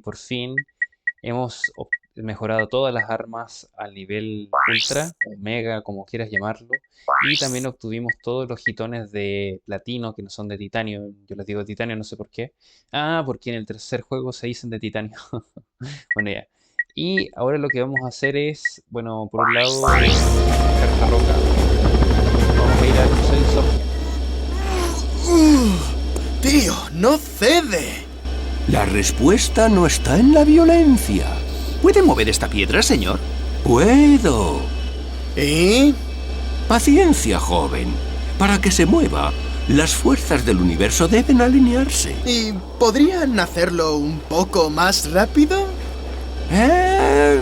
por fin, hemos mejorado todas las armas al nivel ultra, o mega, como quieras llamarlo. Y también obtuvimos todos los jitones de platino, que no son de titanio. Yo les digo titanio, no sé por qué. Ah, porque en el tercer juego se dicen de titanio. Bueno, ya. Y ahora lo que vamos a hacer es, bueno, por un lado, buscar esta roca. Vamos a ir al Museo Insomniac. Tío, no cede. La respuesta no está en la violencia. ¿Puede mover esta piedra, señor? Puedo. ¿Y? Paciencia, joven. Para que se mueva, las fuerzas del universo deben alinearse. ¿Y podrían hacerlo un poco más rápido?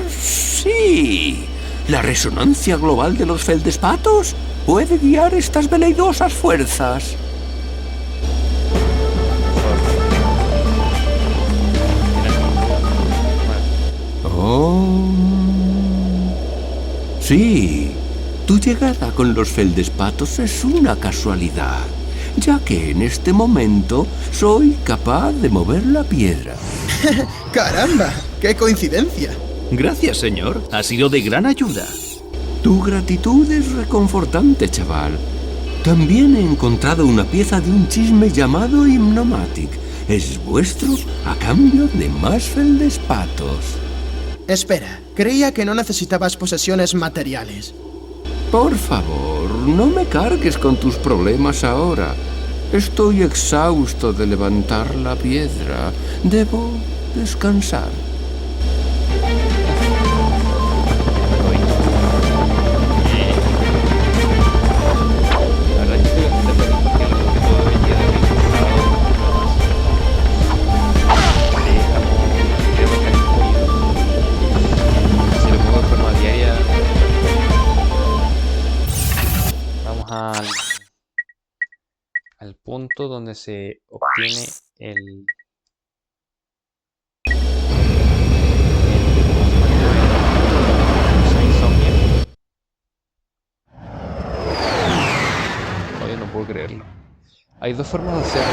Sí. La resonancia global de los feldespatos puede guiar estas veleidosas fuerzas. Oh. Sí. Tu llegada con los feldespatos es una casualidad, ya que en este momento soy capaz de mover la piedra. ¡Caramba! ¡Qué coincidencia! Gracias, señor. Ha sido de gran ayuda. Tu gratitud es reconfortante, chaval. También he encontrado una pieza de un chisme llamado Hypnomatic. Es vuestro a cambio de más feldespatos. Espera, creía que no necesitabas posesiones materiales. Por favor, no me cargues con tus problemas ahora. Estoy exhausto de levantar la piedra. Debo descansar. Al punto donde se obtiene el Insomniac. Oye, no puedo creerlo. Hay dos formas de hacerlo.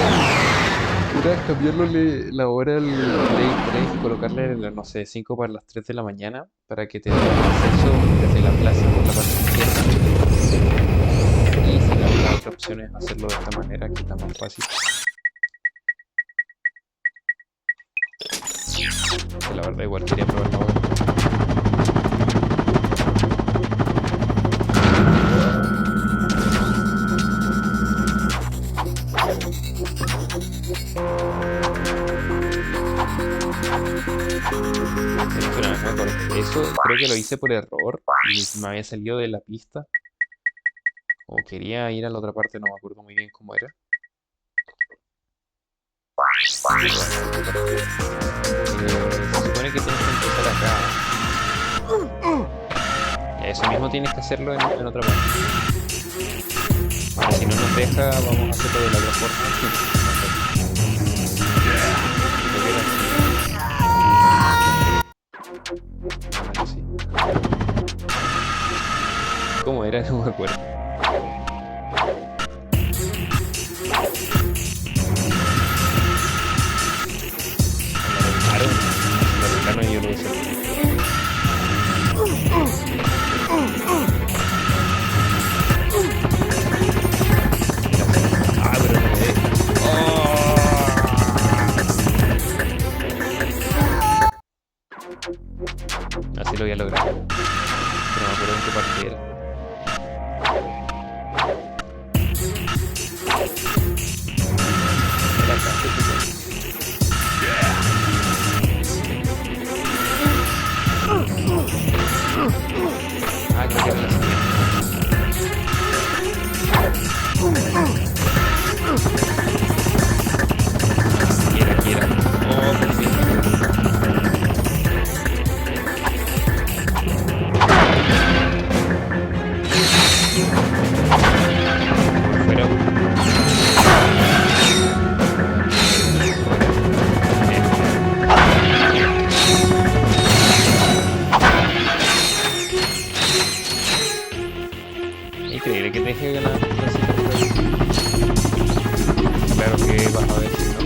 Una es cambiarle la hora al Play 3 y colocarle, no sé, 5 para las 3 de la mañana para que te dé acceso desde la plaza por la parte izquierda. Y si la otra opción es hacerlo de esta manera, que está más fácil. Que la verdad igual quería probarlo ahora. Espera, me acuerdo. Eso creo que lo hice por error y me había salido de la pista. O quería ir a la otra parte, no me acuerdo muy bien cómo era. Se supone que tienes que empezar acá. Eso mismo tienes que hacerlo en otra parte. Ahora, si no nos deja, vamos a hacerlo de la otra forma. ¿Cómo era? No me acuerdo. Claro, yo lo hice. Ah, pero no me deja. Así lo voy a lograr. Pero no me acuerdo en qué parte era. Era acá, ah, creo que era la siguiente. Quiera. Oh, por fin. Fuera. Increíble que te deje ganar una cita. Claro que vas a ver si no.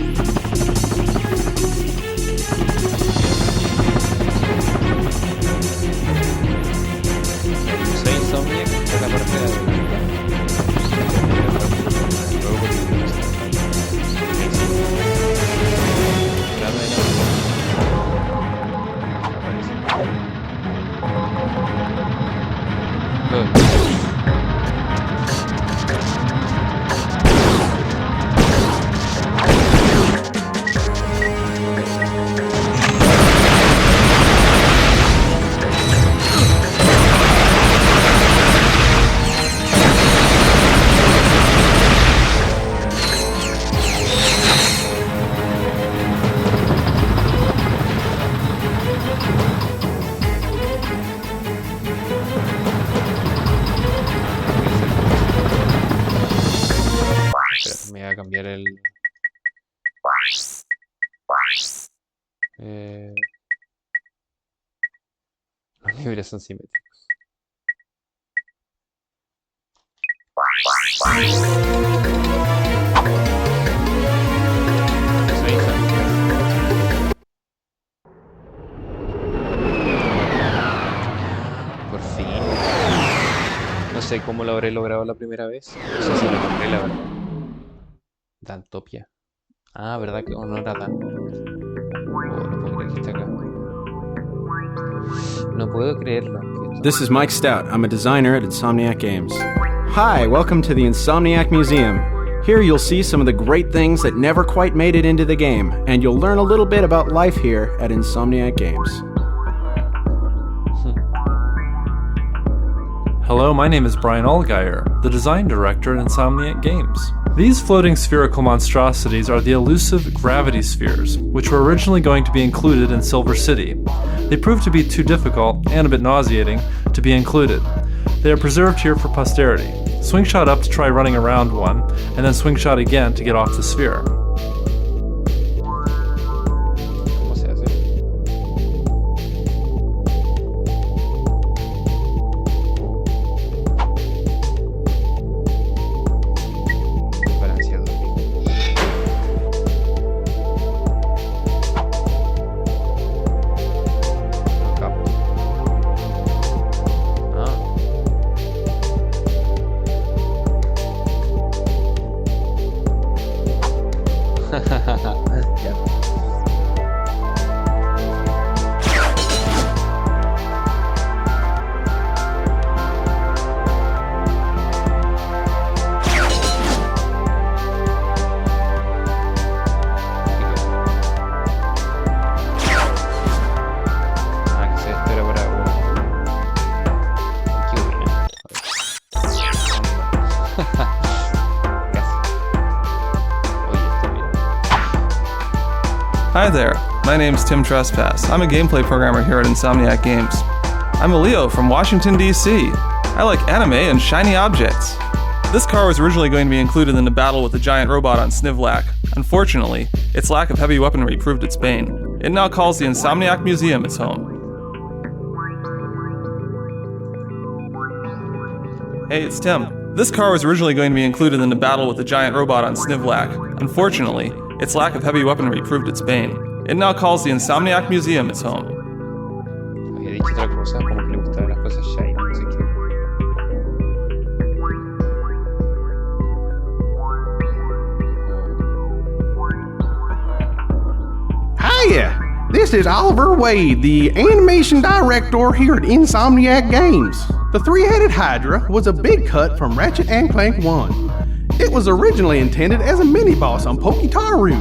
Me voy a cambiar el... Los niveles son simétricos. Por fin. No sé cómo lo habré logrado la primera vez. No sé si lo logré, la verdad. Dantopia. Ah, ¿verdad que no era Dan? Oh, no puedo creer que esté acá. No puedo creerlo. This is Mike Stout. I'm a designer at Insomniac Games. Hi, welcome to the Insomniac Museum. Here you'll see some of the great things that never quite made it into the game, and you'll learn a little bit about life here at Insomniac Games. Hello, my name is Brian Allgeier, the design director at Insomniac Games. These floating spherical monstrosities are the elusive gravity spheres, which were originally going to be included in Silver City. They proved to be too difficult, and a bit nauseating, to be included. They are preserved here for posterity. Swing shot up to try running around one, and then swing shot again to get off the sphere. ¿Cómo se hace? Balanceador. No capto. Ya. Ah, que se espera para... Qué buena. Casi. Oye, esto bien. Hi there, my name's Tim Trespass. I'm a gameplay programmer here at Insomniac Games. I'm a Leo from Washington, D.C. I like anime and shiny objects. This car was originally going to be included in the battle with the giant robot on Snivlac. Unfortunately, its lack of heavy weaponry proved its bane. It now calls the Insomniac Museum its home. Hey, it's Tim. This car was originally going to be included in the battle with the giant robot on Snivlac. Unfortunately, its lack of heavy weaponry proved its bane. It now calls the Insomniac Museum its home. Había dicho otra cosa, como que le gustaban las cosas shiny, no sé qué. Hiya! This is Oliver Wade, the animation director here at Insomniac Games. The three-headed Hydra was a big cut from Ratchet and Clank 1. It was originally intended as a mini-boss on Poketaru.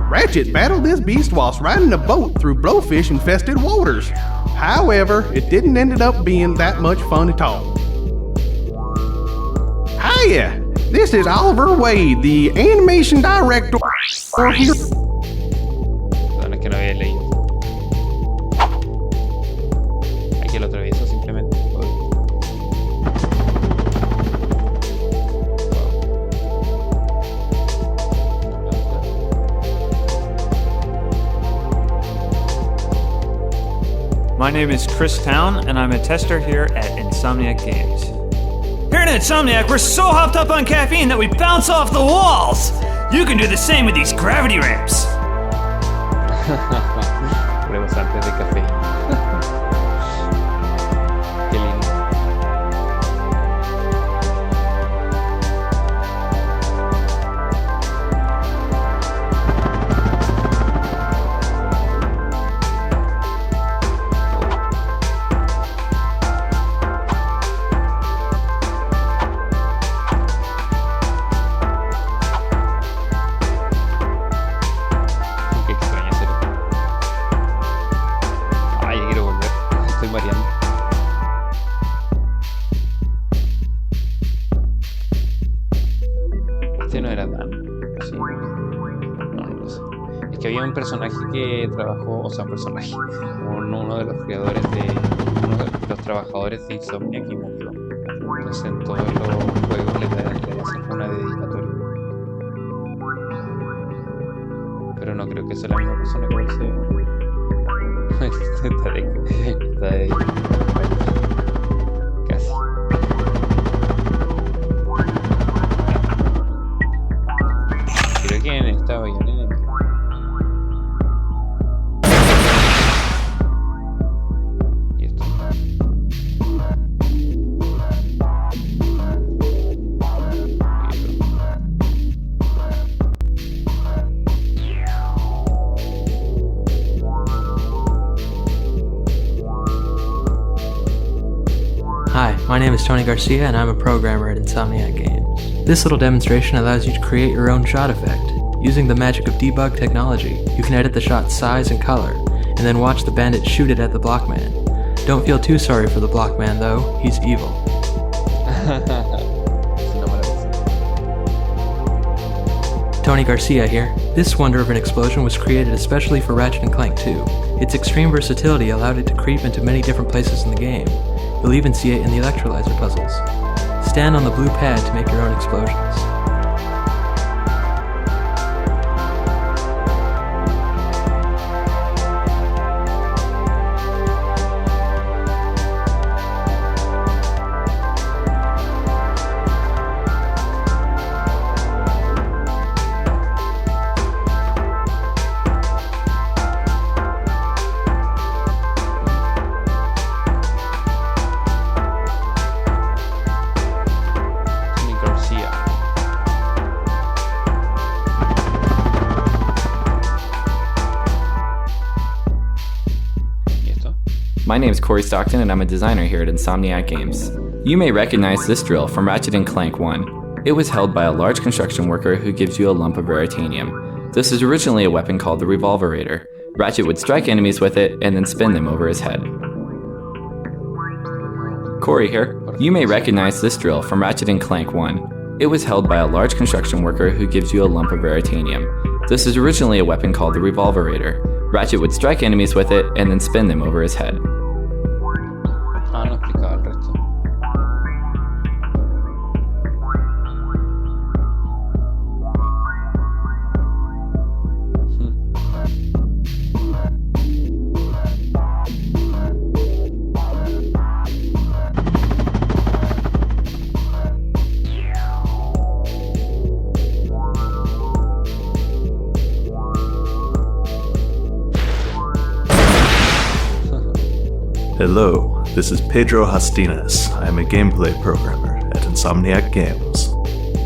Ratchet battled this beast whilst riding a boat through blowfish-infested waters. However, it didn't end up being that much fun at all. Hiya! This is Oliver Wade, the animation director here. Perdón, es que no había leído. Aquí lo atravieso simplemente. My name is Chris Town, and I'm a tester here at Insomniac Games. Here at Insomniac, we're so hopped up on caffeine that we bounce off the walls! You can do the same with these gravity ramps! Rebosante de café. Qué lindo. había un personaje que trabajó, o sea, un personaje, uno de los creadores uno de los trabajadores de Insomniac y murió. Entonces en todos los juegos le hacen una dedicatoria. Pero no creo que sea la misma persona que aparece. Está de casi. Creo que en esta voy en enemigo. Y esto. Hi, my name is Tony Garcia and I'm a programmer at Insomniac Games. This little demonstration allows you to create your own shot effect. Using the magic of debug technology, you can edit the shot's size and color, and then watch the bandit shoot it at the blockman. Don't feel too sorry for the blockman though, he's evil. Tony Garcia here. This wonder of an explosion was created especially for Ratchet y Clank 2. Its extreme versatility allowed it to creep into many different places in the game. You'll even see it in the electrolyzer puzzles. Stand on the blue pad to make your own explosions. My name is Corey Stockton and I'm a designer here at Insomniac Games. You may recognize this drill from Ratchet y Clank 1. It was held by a large construction worker who gives you a lump of veritanium. This is originally a weapon called the Revolverator. Ratchet would strike enemies with it and then spin them over his head. Corey here. You may recognize this drill from Ratchet y Clank 1. It was held by a large construction worker who gives you a lump of veritanium. This is originally a weapon called the Revolverator. Ratchet would strike enemies with it and then spin them over his head. No explicaba el resto. Hello, this is Pedro Hastines. I am a gameplay programmer at Insomniac Games.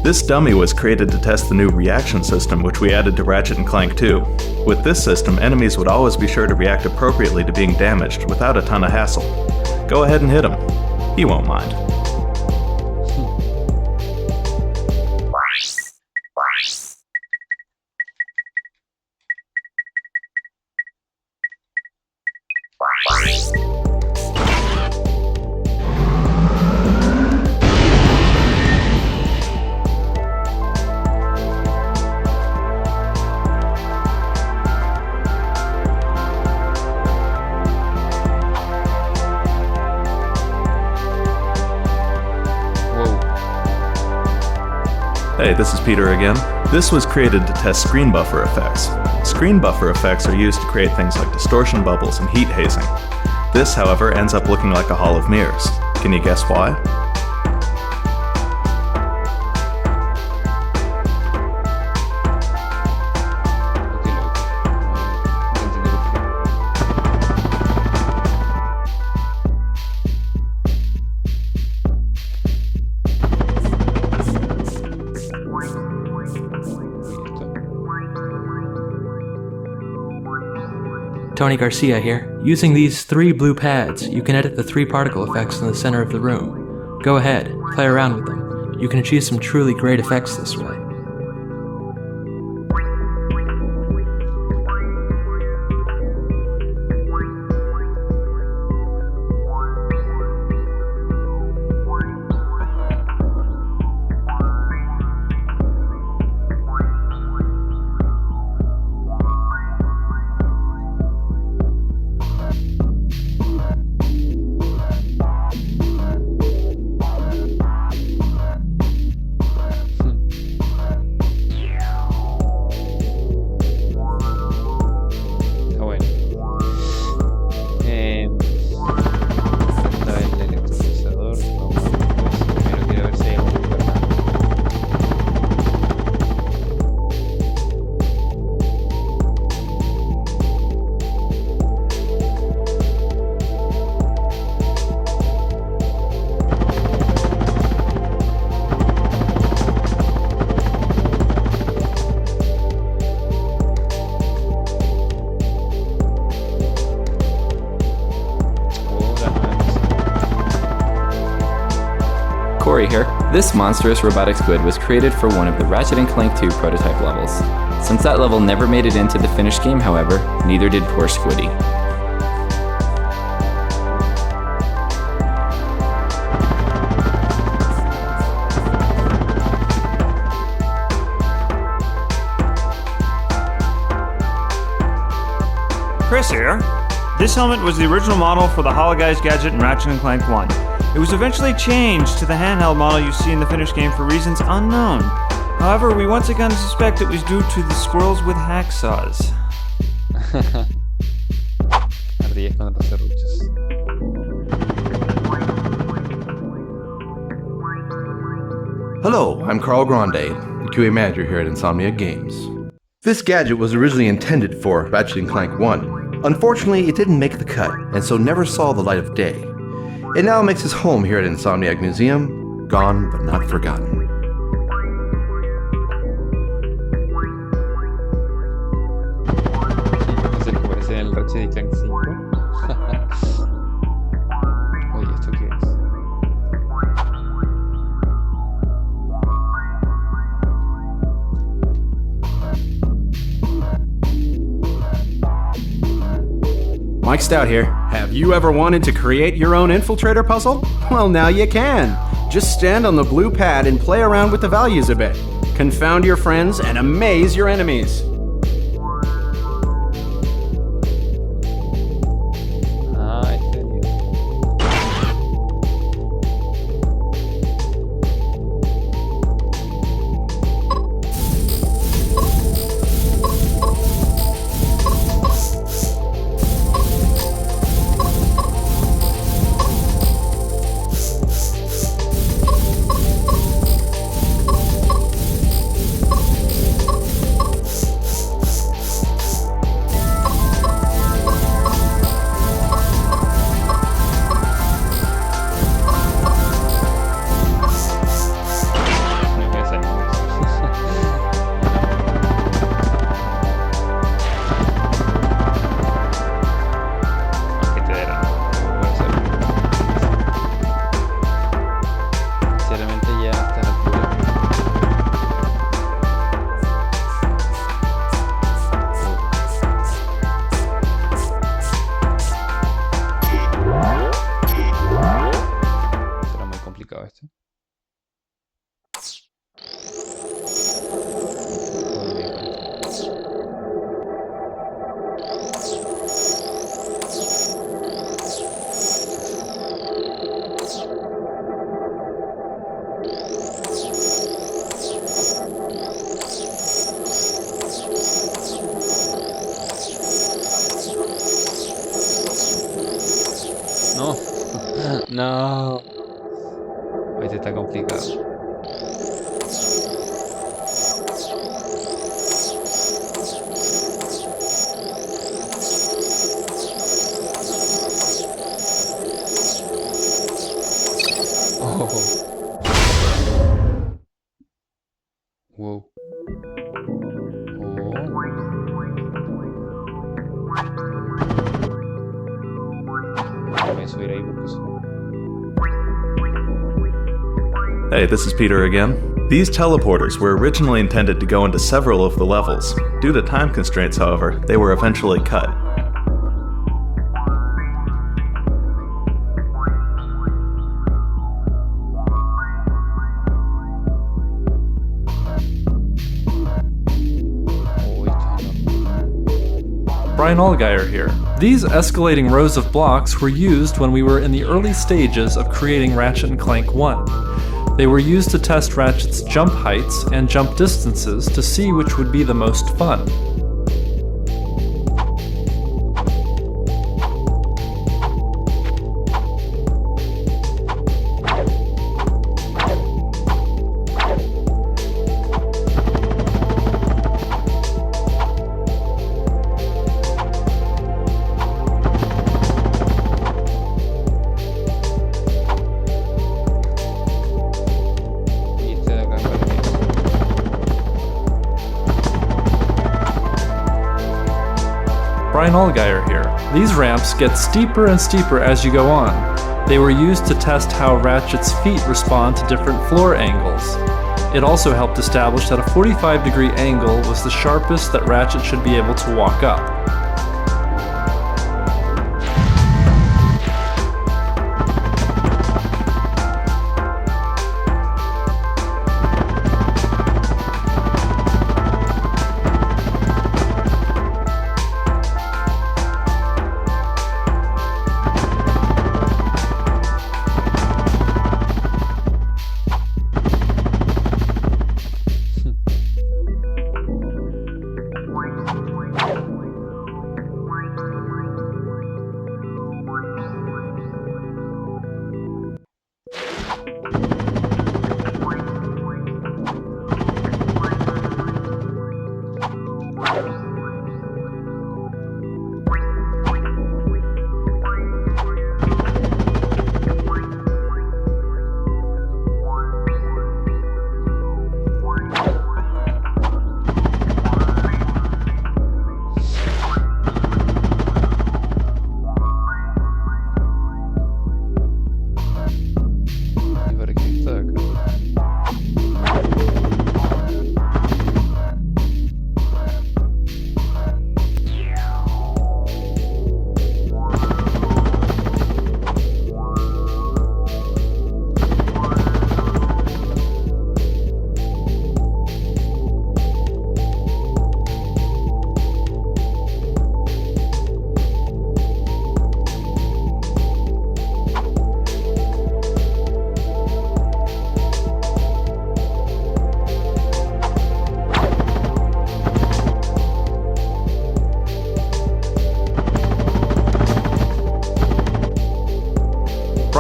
This dummy was created to test the new reaction system which we added to Ratchet y Clank 2. With this system, enemies would always be sure to react appropriately to being damaged without a ton of hassle. Go ahead and hit him. He won't mind. Hey, this is Peter again. This was created to test screen buffer effects. Screen buffer effects are used to create things like distortion bubbles and heat hazing. This, however, ends up looking like a hall of mirrors. Can you guess why? Tony Garcia here. Using these 3 blue pads, you can edit the 3 particle effects in the center of the room. Go ahead, play around with them. You can achieve some truly great effects this way. Corey here. This monstrous robotic squid was created for one of the Ratchet & Clank 2 prototype levels. Since that level never made it into the finished game, however, neither did poor Squiddy. Chris here. This helmet was the original model for the Hologuise gadget in Ratchet & Clank 1. It was eventually changed to the handheld model you see in the finished game for reasons unknown. However, we once again suspect it was due to the squirrels with hacksaws. Ardillas con los serruchos. Hello, I'm Carl Grande, the QA manager here at Insomniac Games. This gadget was originally intended for Ratchet & Clank 1. Unfortunately, it didn't make the cut, and so never saw the light of day. It now makes its home here at Insomniac Museum, gone but not forgotten. Es el que aparece en el Ratchet y Clank 5. Oye, ¿esto qué es? Mike Stout here. Have you ever wanted to create your own infiltrator puzzle? Well, now you can. Just stand on the blue pad and play around with the values a bit. Confound your friends and amaze your enemies. Ah, este video. No. No. Este está complicado. Oh. Wow. Hey, this is Peter again. These teleporters were originally intended to go into several of the levels. Due to time constraints, however, they were eventually cut. Brian Allgeier here. These escalating rows of blocks were used when we were in the early stages of creating Ratchet & Clank 1. They were used to test Ratchet's jump heights and jump distances to see which would be the most fun. Brian Allgeier here. These ramps get steeper and steeper as you go on. They were used to test how Ratchet's feet respond to different floor angles. It also helped establish that a 45-degree angle was the sharpest that Ratchet should be able to walk up.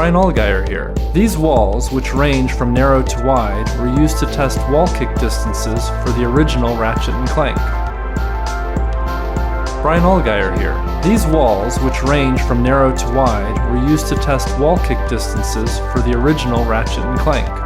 Brian Allgeier here. These walls, which range from narrow to wide, were used to test wall kick distances for the original Ratchet and Clank. Brian Allgeier here. These walls, which range from narrow to wide, were used to test wall kick distances for the original Ratchet and Clank.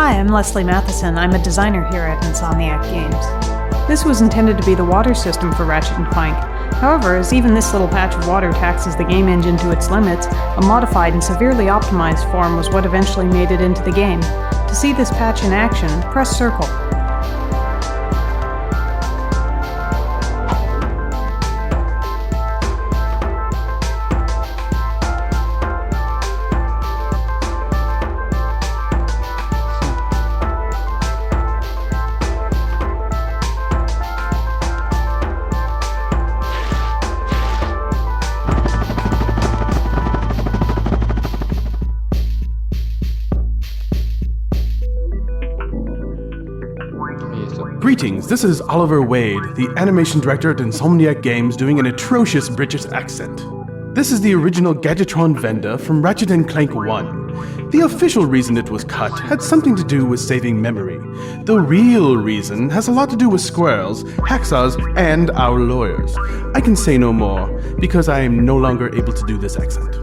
Hi, I'm Leslie Matheson. I'm a designer here at Insomniac Games. This was intended to be the water system for Ratchet and Clank. However, as even this little patch of water taxes the game engine to its limits, a modified and severely optimized form was what eventually made it into the game. To see this patch in action, press circle. this is Oliver Wade, the animation director at Insomniac Games, doing an atrocious British accent. This is the original Gadgetron vendor from Ratchet & Clank 1. The official reason it was cut had something to do with saving memory. The real reason has a lot to do with squirrels, hacksaws, and our lawyers. I can say no more, because I am no longer able to do this accent.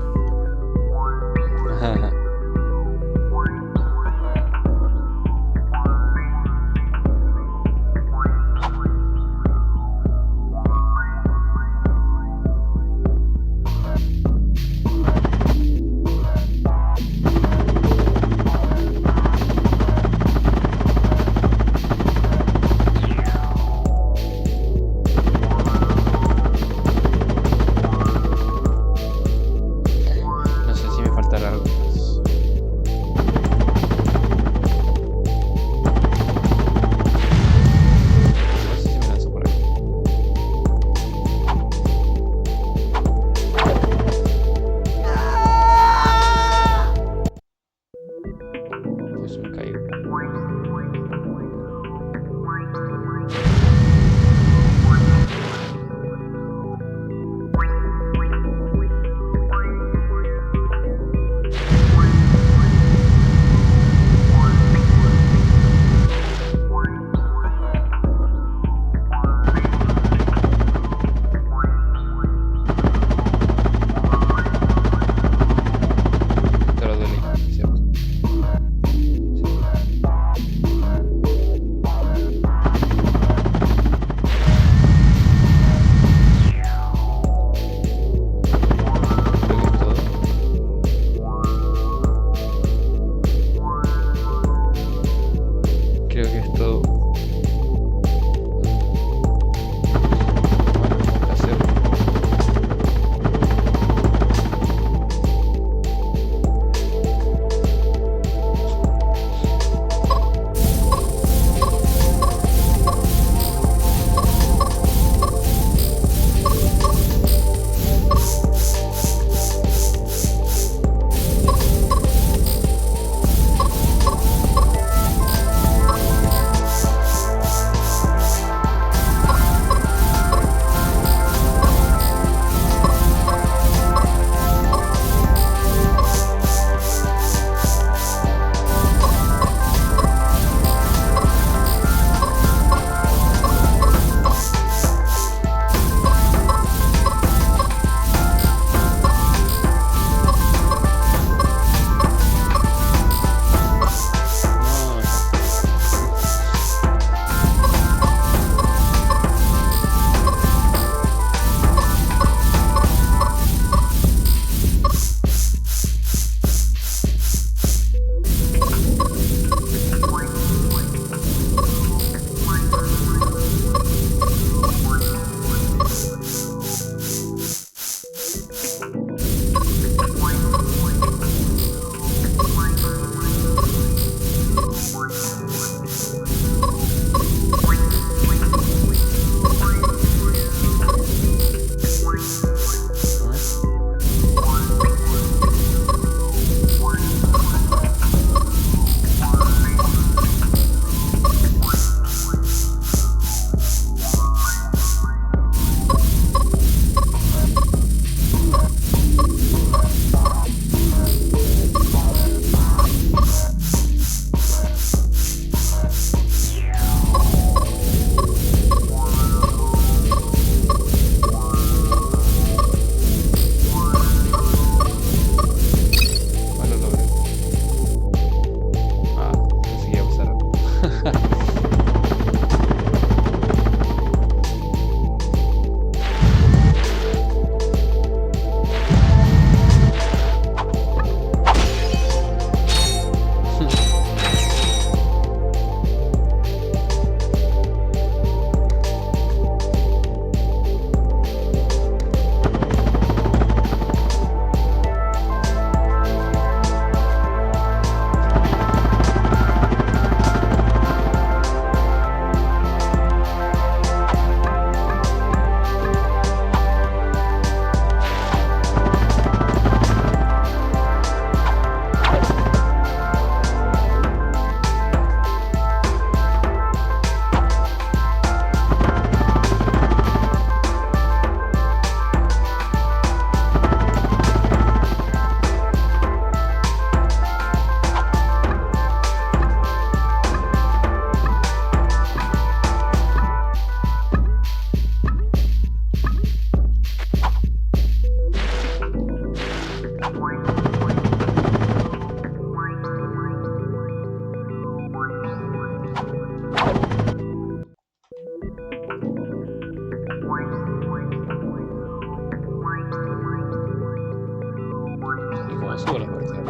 ¿Y cómo subo la partida?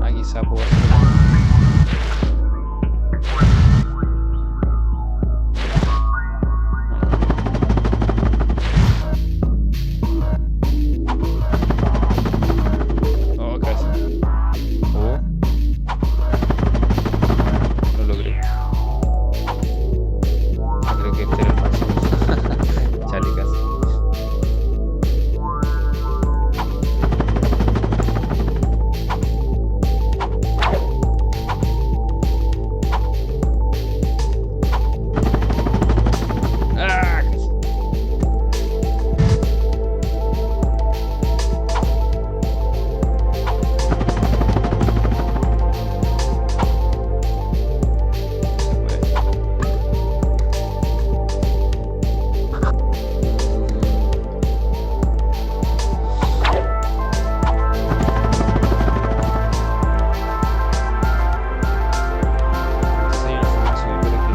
Ah, quizá puedo hacer. Oh, casi. Oh. Lo logré. Yo creo que este era el máximo. Chale, casi. Ah, casi. Se puede. Entonces hay una forma de subir por aquí.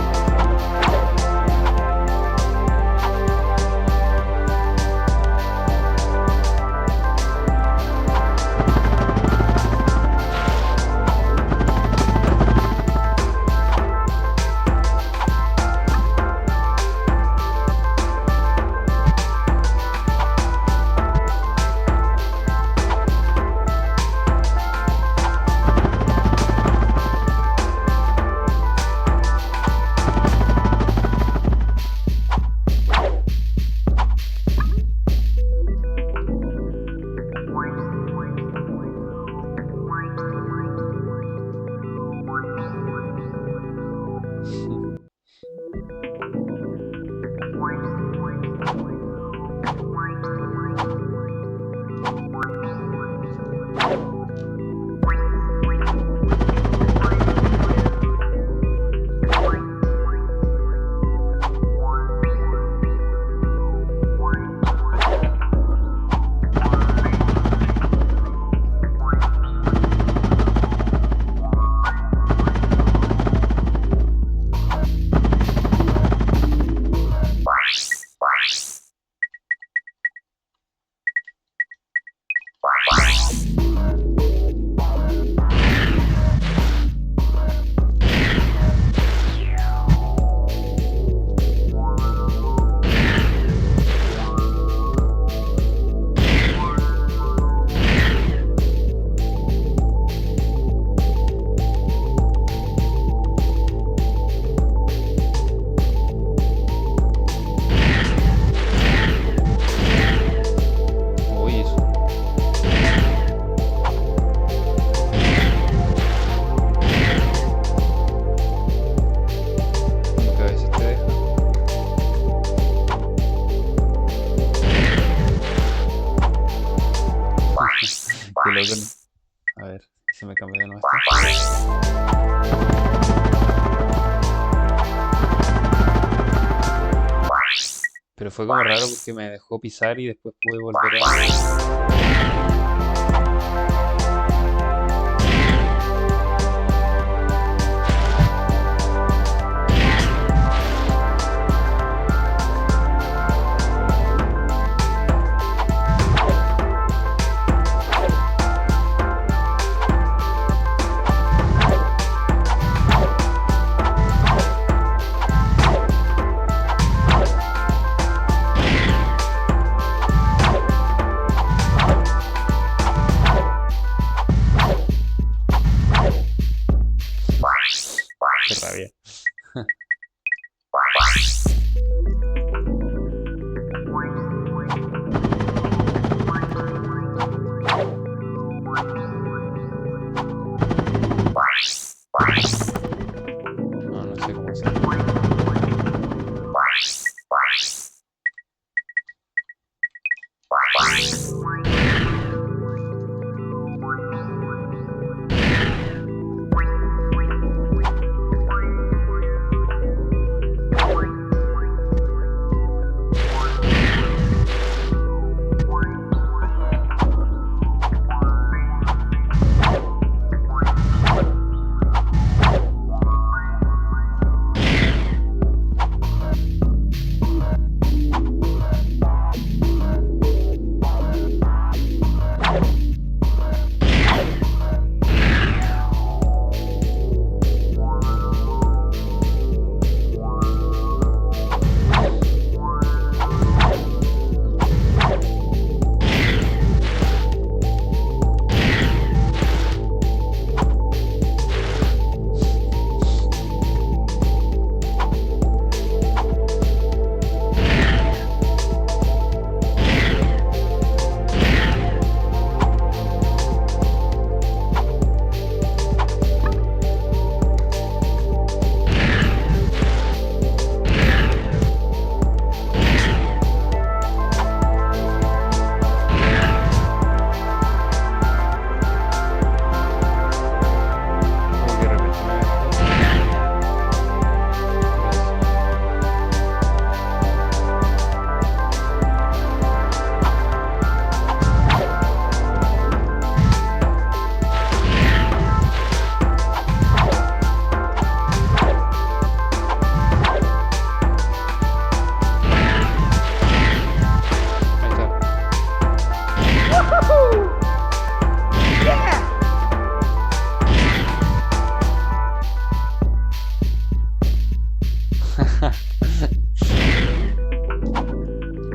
Uy, eso. Como que a veces te deja. Qué loco, ¿no? A ver, se me cambió de nuevo esto. Pero fue como raro porque me dejó pisar y después pude volver a...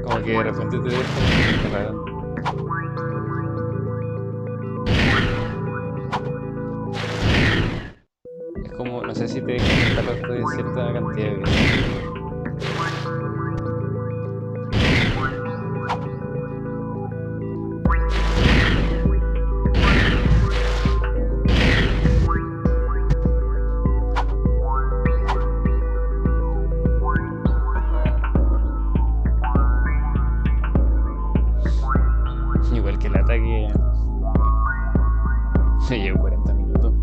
Como que de repente te deja raro. Es como, no sé si te deja estar después de cierta cantidad de vida. Igual que el ataque se llevó 40 minutos.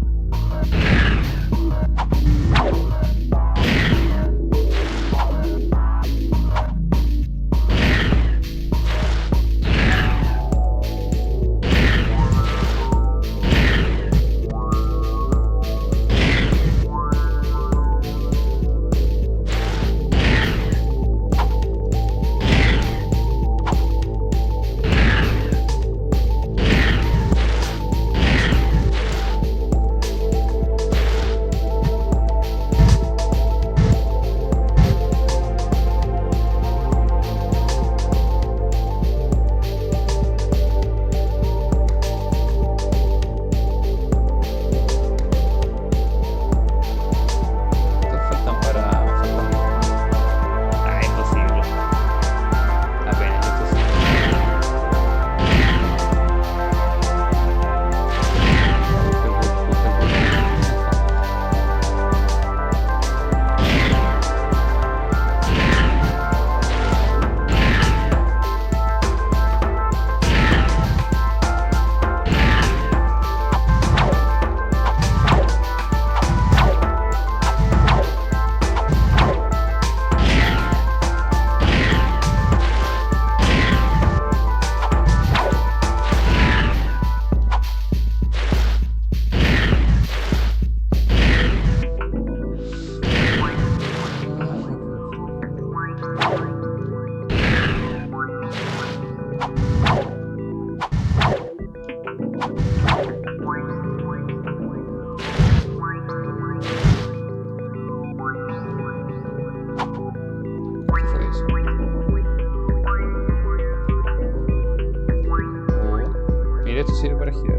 Esto sirve para girar.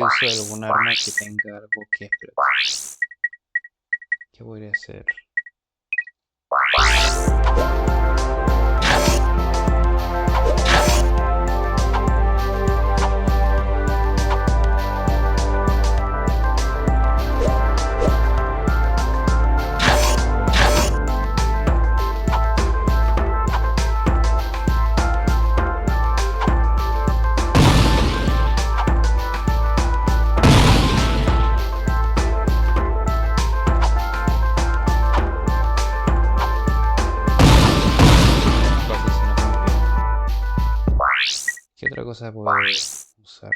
si uso algún arma que tenga algo que explotar. ¿Qué voy a hacer? ¿Qué otra cosa puedo usar?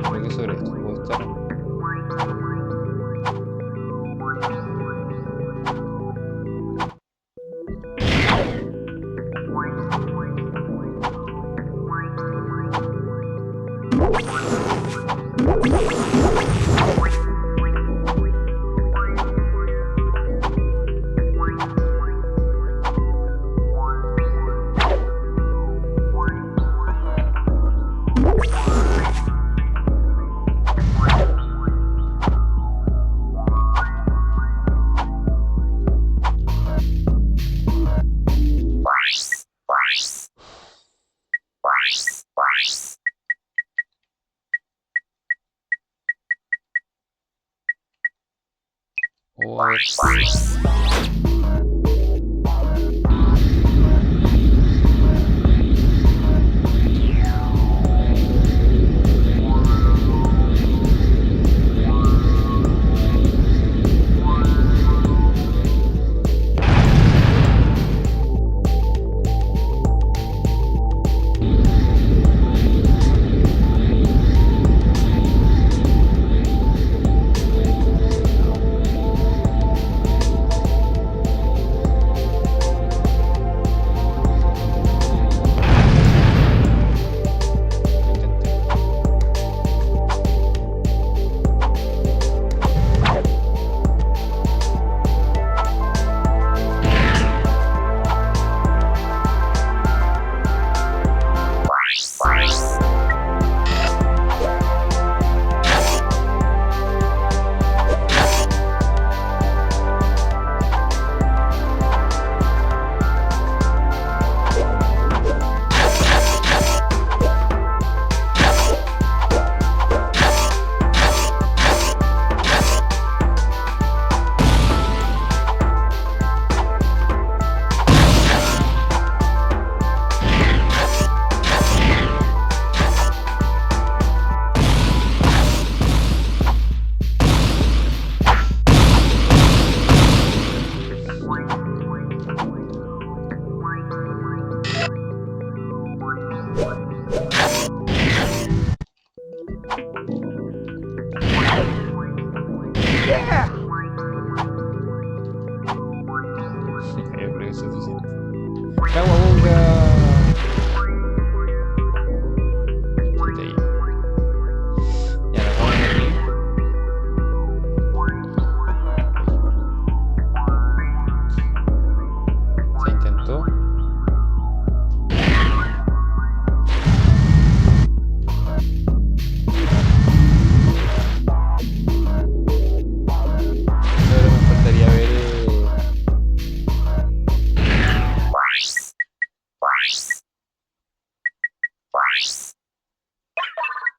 Creo que sobre esto puedo estar. O a ver si...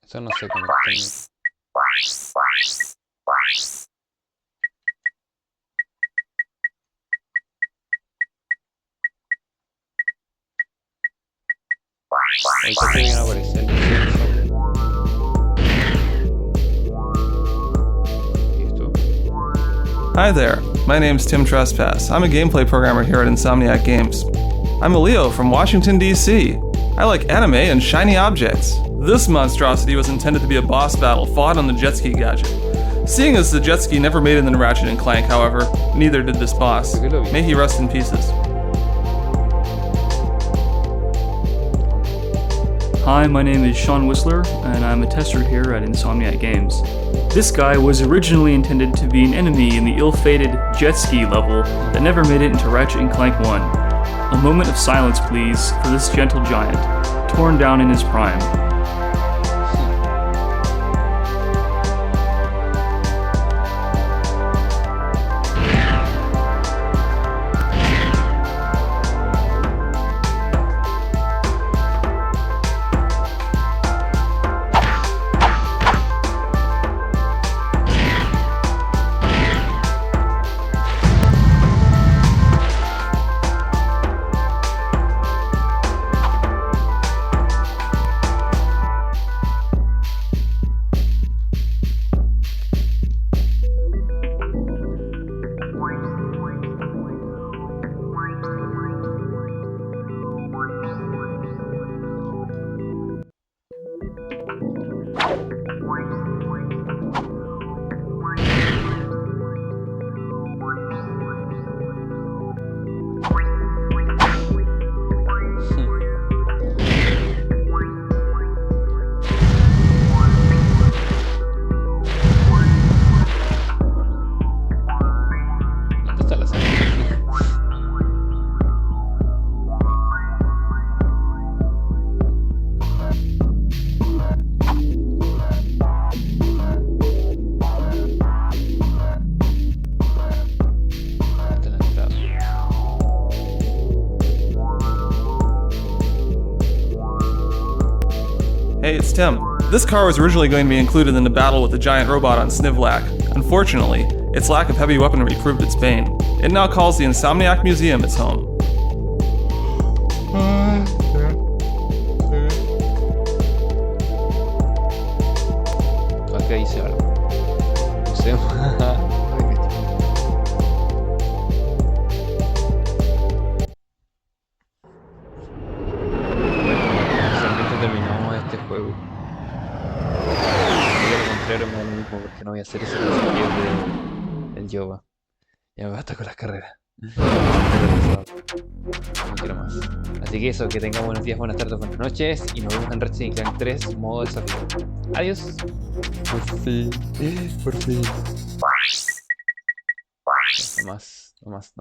Eso no sé cómo está. Ahorita tiene que aparecer. Hi there, my name's Tim Trespass. I'm a gameplay programmer here at Insomniac Games. I'm a Leo from Washington, D.C. I like anime and shiny objects. This monstrosity was intended to be a boss battle fought on the jet ski gadget. Seeing as the jet ski never made it in Ratchet and Clank, however, neither did this boss. May he rest in pieces. Hi, my name is Sean Whistler, and I'm a tester here at Insomniac Games. This guy was originally intended to be an enemy in the ill-fated jet ski level that never made it into Ratchet & Clank 1. A moment of silence, please, for this gentle giant, torn down in his prime. Hey, it's Tim. This car was originally going to be included in the battle with the giant robot on Snivlac. Unfortunately, its lack of heavy weaponry proved its bane. It now calls the Insomniac Museum its home. Acá dice algo. Museo. Finalmente terminamos este juego. Yo lo contrario me da lo mismo porque no voy a hacer ese desafío del Yoba. Ya me basta con las carreras. No quiero más. Así que eso, que tengan buenos días, buenas tardes, buenas noches. Y nos vemos en Ratchet y Clank 3, modo desafío. Adiós. Por fin. Por fin. No más.